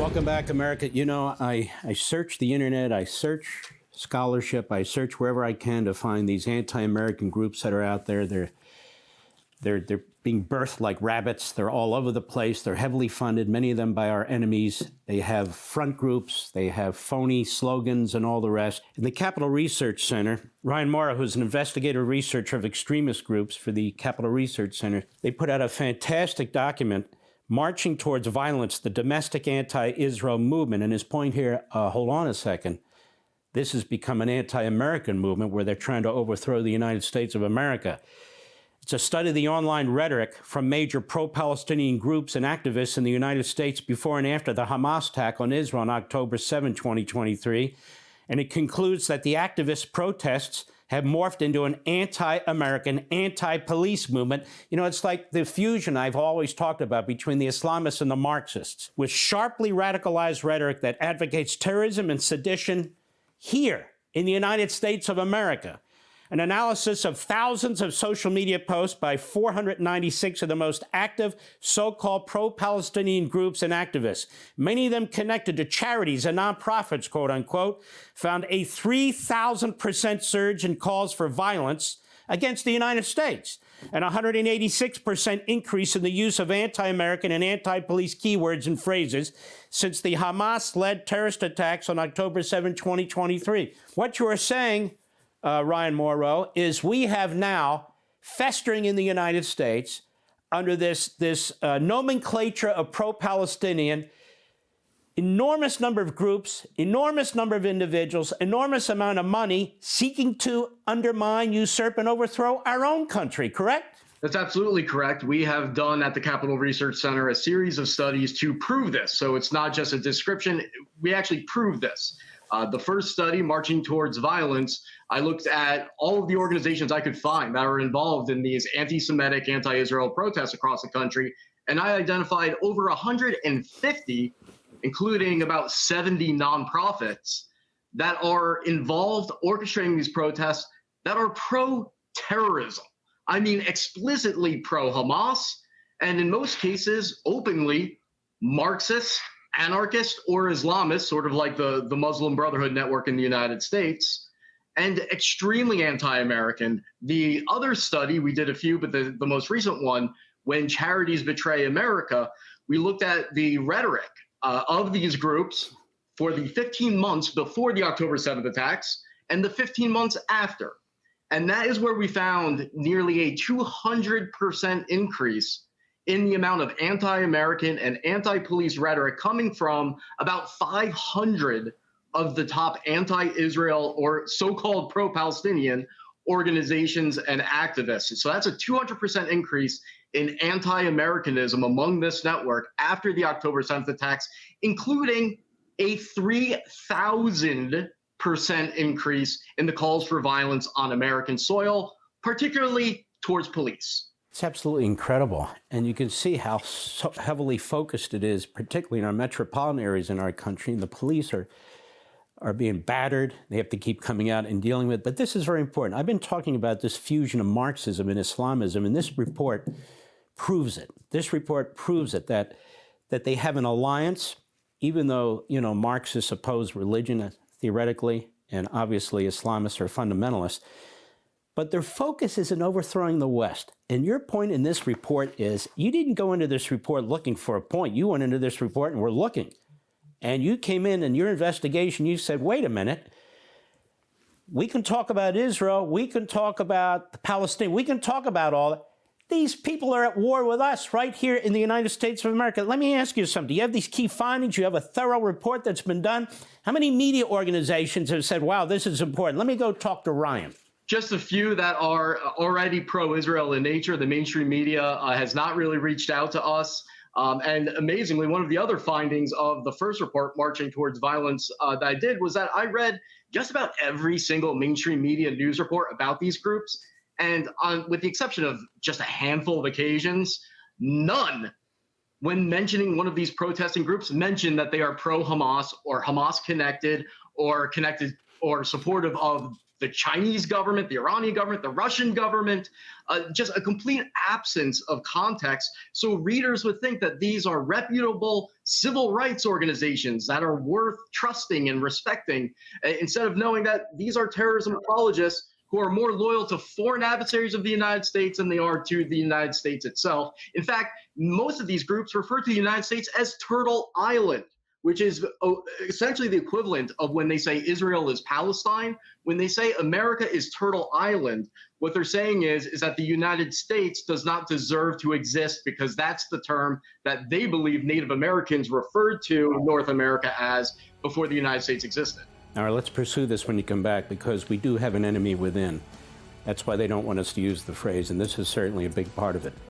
Welcome back, America. You know, I search the internet, I search scholarship, I search wherever I can to find these anti-American groups that are out there. They're being birthed like rabbits. They're all over the place. They're heavily funded, many of them by our enemies. They have front groups. They have phony slogans and all the rest. In the Capital Research Center, Ryan Mauro, who's an investigative researcher of extremist groups for the Capital Research Center, they put out a fantastic document, Marching Towards Violence, the Domestic Anti-Israel Movement. And his point here, hold on a second, this has become an anti-American movement where they're trying to overthrow the United States of America. It's a study of the online rhetoric from major pro-Palestinian groups and activists in the United States before and after the Hamas attack on Israel on October 7, 2023. And it concludes that the activist protests have morphed into an anti-American, anti-police movement. You know, it's like the fusion I've always talked about between the Islamists and the Marxists, with sharply radicalized rhetoric that advocates terrorism and sedition here in the United States of America. An analysis of thousands of social media posts by 496 of the most active so-called pro-Palestinian groups and activists, many of them connected to charities and nonprofits, quote unquote, found a 3,000% surge in calls for violence against the United States and a 186% increase in the use of anti-American and anti-police keywords and phrases since the Hamas-led terrorist attacks on October 7, 2023. What you are saying, Ryan Mauro, is we have now festering in the United States under this nomenclature of pro-Palestinian, enormous number of groups, enormous number of individuals, enormous amount of money seeking to undermine, usurp, and overthrow our own country, correct? That's absolutely correct. We have done at the Capital Research Center a series of studies to prove this. So it's not just a description, we actually prove this. The first study, Marching Towards Violence, I looked at all of the organizations I could find that are involved in these anti-Semitic, anti-Israel protests across the country, and I identified over 150, including about 70 nonprofits, that are involved orchestrating these protests that are pro-terrorism. I mean, explicitly pro-Hamas, and in most cases, openly Marxist, anarchist, or Islamist, sort of like the Muslim Brotherhood Network in the United States, and extremely anti-American. The other study, we did a few, but the most recent one, When Charities Betray America, we looked at the rhetoric of these groups for the 15 months before the October 7th attacks and the 15 months after. And that is where we found nearly a 200% increase in the amount of anti-American and anti-police rhetoric coming from about 500 of the top anti-Israel or so-called pro-Palestinian organizations and activists. So that's a 200% increase in anti-Americanism among this network after the October 7th attacks, including a 3,000% increase in the calls for violence on American soil, particularly towards police. It's absolutely incredible. And you can see how so heavily focused it is, particularly in our metropolitan areas in our country. And the police are being battered. They have to keep coming out and dealing with it. But this is very important. I've been talking about this fusion of Marxism and Islamism, and this report proves it. This report proves it, that they have an alliance, even though, you know, Marxists oppose religion theoretically, and obviously Islamists are fundamentalists. But their focus is in overthrowing the West. And your point in this report is you didn't go into this report looking for a point. You went into this report and were looking. And you came in your investigation, you said, wait a minute, we can talk about Israel, we can talk about the Palestinians, we can talk about all that. These people are at war with us right here in the United States of America. Let me ask you something. You have these key findings. You have a thorough report that's been done. How many media organizations have said, wow, this is important? Let me go talk to Ryan. Just a few that are already pro-Israel in nature. The mainstream media has not really reached out to us. And amazingly, one of the other findings of the first report, Marching Towards Violence, that I did was that I read just about every single mainstream media news report about these groups. And with the exception of just a handful of occasions, none, when mentioning one of these protesting groups, mention that they are pro-Hamas or Hamas connected or supportive of the Chinese government, the Iranian government, the Russian government, just a complete absence of context. So readers would think that these are reputable civil rights organizations that are worth trusting and respecting, instead of knowing that these are terrorism apologists who are more loyal to foreign adversaries of the United States than they are to the United States itself. In fact, most of these groups refer to the United States as Turtle Island, which is essentially the equivalent of when they say Israel is Palestine. When they say America is Turtle Island, what they're saying is that the United States does not deserve to exist, because that's the term that they believe Native Americans referred to North America as before the United States existed. All right, let's pursue this when you come back, because we do have an enemy within. That's why they don't want us to use the phrase, and this is certainly a big part of it.